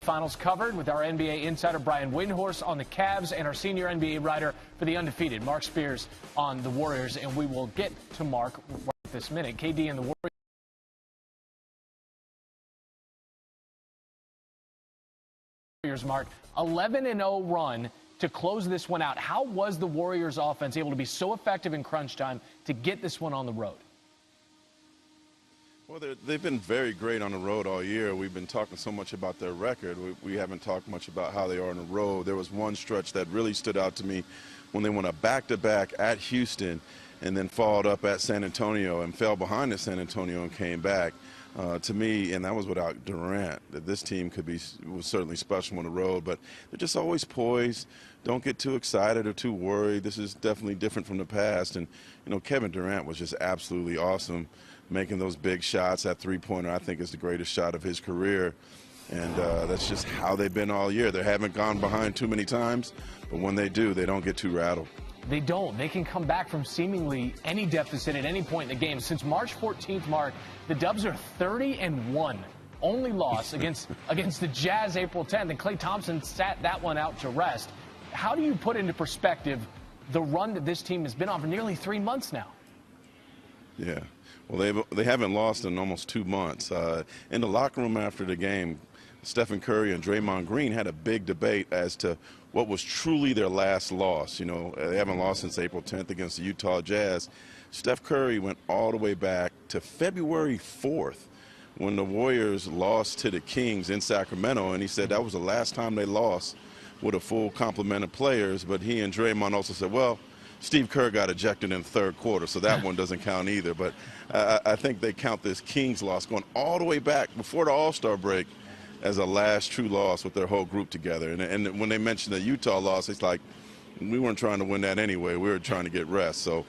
Finals covered with our NBA insider Brian Windhorst on the Cavs and our senior NBA writer for the undefeated Mark Spears on the Warriors. And we will get to Mark right this minute. KD and the Warriors, Mark, 11-0 run to close this one out. How was the Warriors offense able to be so effective in crunch time to get this one on the road? Well, they've been very great on the road all year. We've been talking so much about their record. We haven't talked much about how they are on the road. There was one stretch that really stood out to me when they went a back-to-back at Houston and then followed up at San Antonio and fell behind at San Antonio and came back. To me, and that was without Durant, that this team was certainly special on the road, but they're just always poised. Don't get too excited or too worried. This is definitely different from the past. And, you know, Kevin Durant was just absolutely awesome, making those big shots. That three-pointer, I think, is the greatest shot of his career. And that's just how they've been all year. They haven't gone behind too many times, but when they do, they don't get too rattled. They don't. They can come back from seemingly any deficit at any point in the game. Since March 14th, Mark, the Dubs are 30-1. Only loss against the Jazz April 10th, and Klay Thompson sat that one out to rest. How do you put into perspective the run that this team has been on for nearly 3 months now? Yeah. Well, they haven't lost in almost 2 months. In the locker room after the game, Stephen Curry and Draymond Green had a big debate as to what was truly their last loss. You know, they haven't lost since April 10th against the Utah Jazz. Steph Curry went all the way back to February 4th when the Warriors lost to the Kings in Sacramento, and he said that was the last time they lost with a full complement of players. But he and Draymond also said, well, Steve Kerr got ejected in the third quarter, so that one doesn't count either. But I think they count this Kings loss going all the way back before the All-Star break as a last true loss with their whole group together. And when they mentioned the Utah loss, it's like we weren't trying to win that anyway. We were trying to get rest. So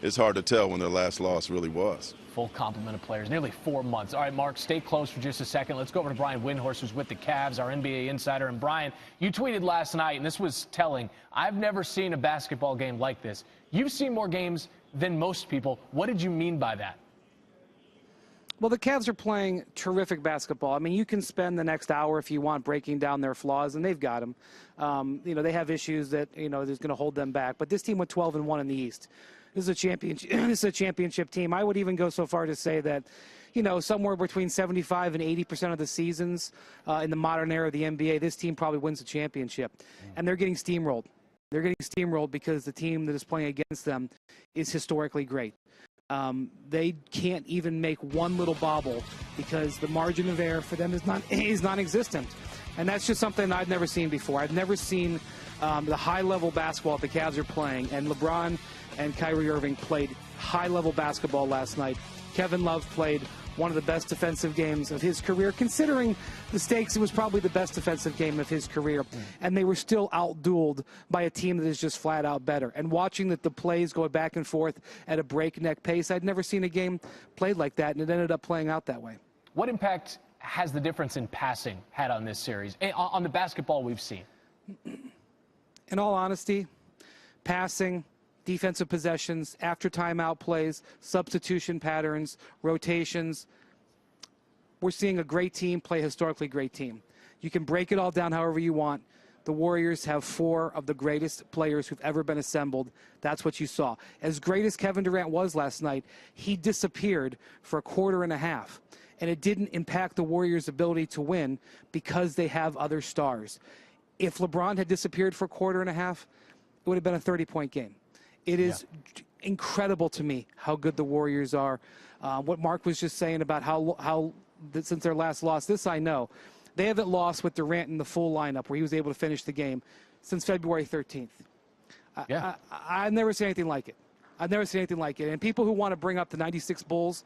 it's hard to tell when their last loss really was. Full complement of players, nearly 4 months. All right, Mark, stay close for just a second. Let's go over to Brian Windhorst, who's with the Cavs, our NBA insider. And Brian, you tweeted last night, and this was telling, I've never seen a basketball game like this. You've seen more games than most people. What did you mean by that? Well, the Cavs are playing terrific basketball. I mean, you can spend the next hour if you want breaking down their flaws, and they've got them. You know, they have issues that, you know, is going to hold them back. But this team went 12-1 in the East. This is a championship. This is a championship team. I would even go so far to say that, you know, somewhere between 75 and 80% of the seasons in the modern era of the NBA, this team probably wins the championship. And they're getting steamrolled. They're getting steamrolled because the team that is playing against them is historically great. They can't even make one little bobble because the margin of error for them is non-existent. And that's just something I've never seen before. I've never seen the high-level basketball the Cavs are playing. And LeBron and Kyrie Irving played high-level basketball last night. Kevin Love played one of the best defensive games of his career. Considering the stakes, it was probably the best defensive game of his career. And they were still outdueled by a team that is just flat out better. And watching the plays go back and forth at a breakneck pace, I'd never seen a game played like that, and it ended up playing out that way. What impact has the difference in passing had on this series, on the basketball we've seen? In all honesty, passing, defensive possessions, after timeout plays, substitution patterns, rotations. We're seeing a great team play a historically great team. You can break it all down however you want. The Warriors have 4 of the greatest players who've ever been assembled. That's what you saw. As great as Kevin Durant was last night, he disappeared for a quarter and a half. And it didn't impact the Warriors' ability to win because they have other stars. If LeBron had disappeared for a quarter and a half, it would have been a 30-point game. It is incredible to me how good the Warriors are. What Mark was just saying about how since their last loss, this I know. They haven't lost with Durant in the full lineup where he was able to finish the game since February 13th. I've never seen anything like it. I've never seen anything like it. And people who want to bring up the 96 Bulls,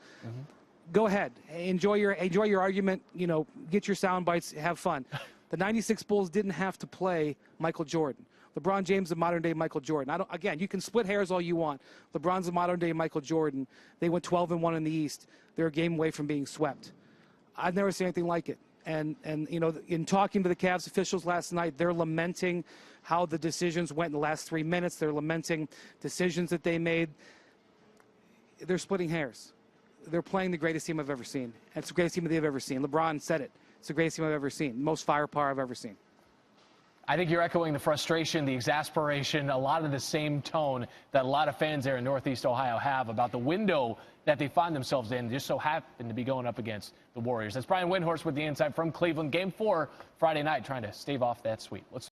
go ahead. Enjoy your argument. You know, get your sound bites. Have fun. The 96 Bulls didn't have to play Michael Jordan. LeBron James, the modern-day Michael Jordan. Again, you can split hairs all you want. LeBron's the modern-day Michael Jordan. They went 12-1 in the East. They're a game away from being swept. I've never seen anything like it. And you know, in talking to the Cavs officials last night, they're lamenting how the decisions went in the last 3 minutes. They're lamenting decisions that they made. They're splitting hairs. They're playing the greatest team I've ever seen. It's the greatest team they've ever seen. LeBron said it. It's the greatest team I've ever seen. Most firepower I've ever seen. I think you're echoing the frustration, the exasperation, a lot of the same tone that a lot of fans there in Northeast Ohio have about the window that they find themselves in, just so happen to be going up against the Warriors. That's Brian Windhorst with the insight from Cleveland. Game 4 Friday night, trying to stave off that sweep. Let's